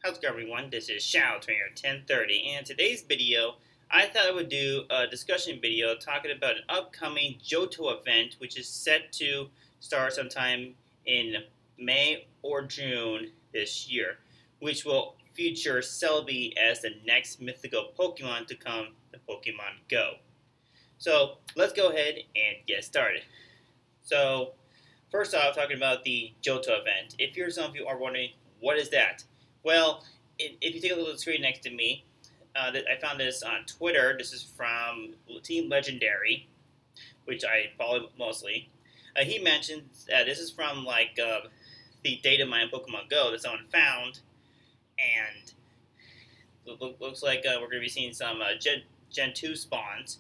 How's it going, everyone? This is Shadow Trainer 1030, and in today's video, I thought I would do a discussion video talking about an upcoming Johto event, which is set to start sometime in May or June this year, which will feature Celebi as the next mythical Pokemon to come to Pokemon Go. So, let's go ahead and get started. So, first off, talking about the Johto event. If some of you are wondering, what is that? Well, if you take a look at the screen next to me, I found this on Twitter. This is from Team Legendary, which I follow mostly. He mentions that this is from the data mine Pokemon Go that someone found, and looks like we're going to be seeing some Gen 2 spawns.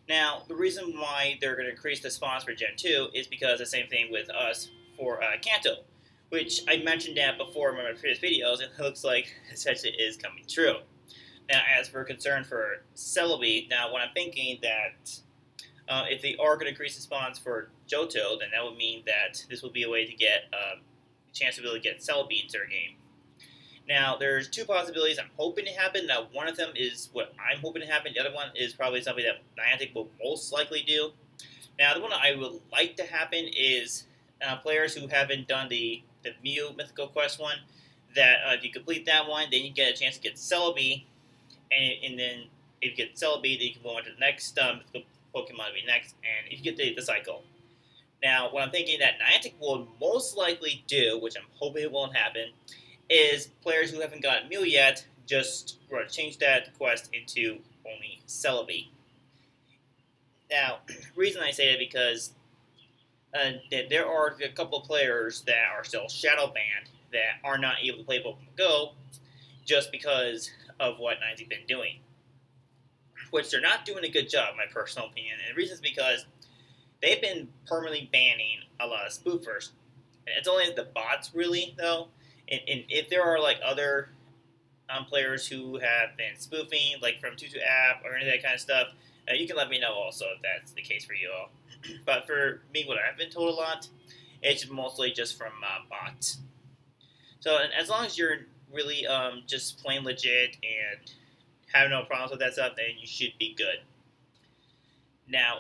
Now, the reason why they're going to increase the spawns for Gen 2 is because the same thing with us for Kanto, which I mentioned that before in my previous videos, and it looks like essentially is coming true. Now, as for concern for Celebi, now what I'm thinking that if they are going to increase the spawns for Johto, then that would mean that this will be a way to get a chance to be able to get Celebi into their game. Now, there's two possibilities I'm hoping to happen. Now, one of them is what I'm hoping to happen. The other one is probably something that Niantic will most likely do. Now, the one I would like to happen is players who haven't done the Mew Mythical Quest one, that if you complete that one, then you get a chance to get Celebi, and then if you get Celebi, then you can go on to the next mythical Pokemon to be next, and if you get the cycle. Now, what I'm thinking that Niantic will most likely do, which I'm hoping it won't happen, is players who haven't gotten Mew yet, just change that quest into only Celebi. Now, the reason I say that because there are a couple of players that are still shadow banned that are not able to play Pokemon Go just because of what Niantic's been doing, which they're not doing a good job, in my personal opinion. And the reason is because they've been permanently banning a lot of spoofers. And it's only the bots, really, though. And if there are other players who have been spoofing, like from Tutu app or any of that kind of stuff, you can let me know also if that's the case for you all. But for me, what I've been told a lot, it's mostly just from bots. So as long as you're really just plain legit and have no problems with that stuff, then you should be good. Now,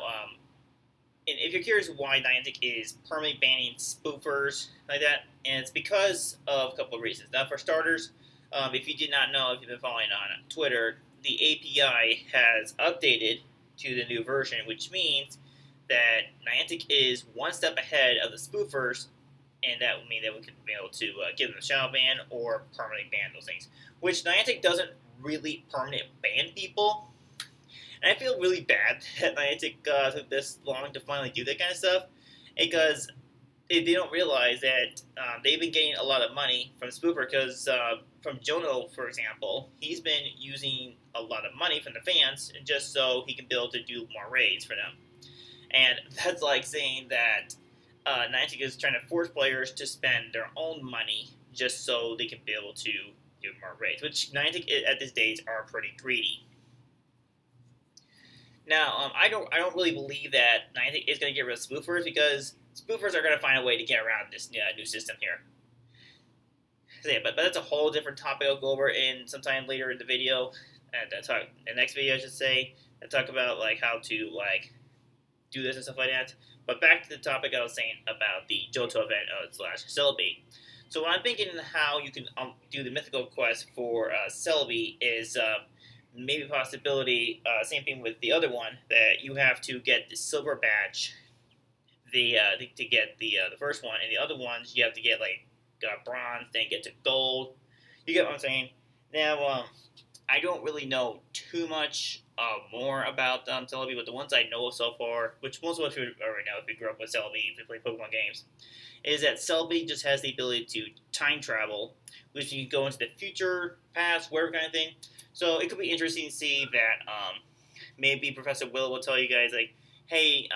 and if you're curious why Niantic is permanently banning spoofers like that, and it's because of a couple of reasons. Now, for starters, if you did not know, if you've been following on Twitter, the API has updated to the new version, which means that Niantic is one step ahead of the spoofers, and that would mean that we could be able to give them a shadow ban or permanently ban those things, which Niantic doesn't really permanently ban people. And I feel really bad that Niantic took this long to finally do that kind of stuff, because they don't realize that they've been getting a lot of money from spoofer, because from Johto, for example, he's been using a lot of money from the fans just so he can be able to do more raids for them. And that's like saying that Niantic is trying to force players to spend their own money just so they can be able to do more raids, which Niantic at this stage are pretty greedy. Now, I don't really believe that Niantic is going to get rid of spoofers, because spoofers are going to find a way to get around this new system here. So yeah, but that's a whole different topic I'll go over in sometime later in the video, and the next video I should say, and talk about how to do this and stuff like that. But back to the topic I was saying about the Johto event / Celebi. So what I'm thinking how you can do the mythical quest for Celebi is maybe a possibility, same thing with the other one, that you have to get the silver badge to get the first one, and the other ones you have to get bronze, then get to gold. You get what I'm saying? Now, I don't really know too much more about Celebi, but the ones I know of so far, which most of us already know if you grew up with Celebi, if you play Pokemon games, is that Celebi just has the ability to time travel, which you can go into the future, past, whatever kind of thing. So it could be interesting to see that maybe Professor Will tell you guys, hey,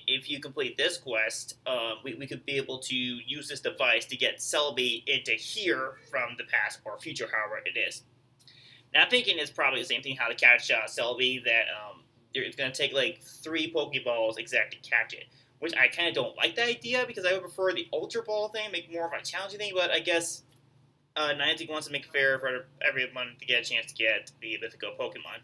if you complete this quest, we could be able to use this device to get Celebi into here from the past or future, however it is. Now, I'm thinking it's probably the same thing how to catch Celebi, that it's going to take 3 Pokeballs exact to catch it, which I kind of don't like that idea, because I would prefer the Ultra Ball thing, make more of a challenging thing, but I guess Niantic wants to make it fair for everyone to get a chance to get the Mythical Pokemon.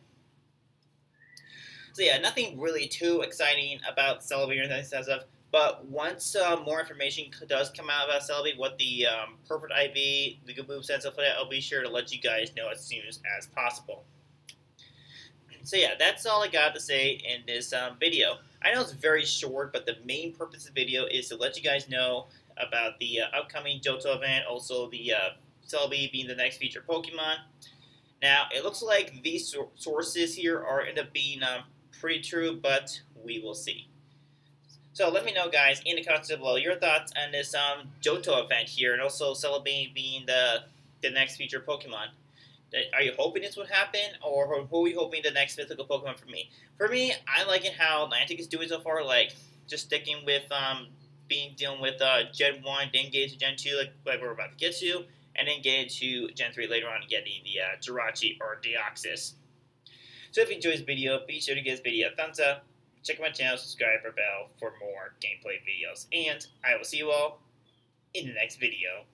So yeah, nothing really too exciting about Celebi or anything stuff. But once more information does come out about Celebi, what the perfect IV, the good moves, and stuff like that, I'll be sure to let you guys know as soon as possible. So yeah, that's all I got to say in this video. I know it's very short, but the main purpose of the video is to let you guys know about the upcoming Johto event, also the Celebi being the next featured Pokemon. Now, it looks like these sources here are end up being pretty true, but we will see. So let me know, guys, in the comments below your thoughts on this Johto event here, and also Celebi being the next featured Pokemon. Are you hoping this would happen, or who are you hoping the next mythical Pokemon for me? For me, I like it how Niantic is doing so far, like just sticking with dealing with Gen 1, then get to Gen 2, like we're about to get to, and then get into Gen 3 later on, getting the Jirachi or Deoxys. So if you enjoyed this video, be sure to give this video a thumbs up, check my channel, subscribe, or bell for more gameplay videos, and I will see you all in the next video.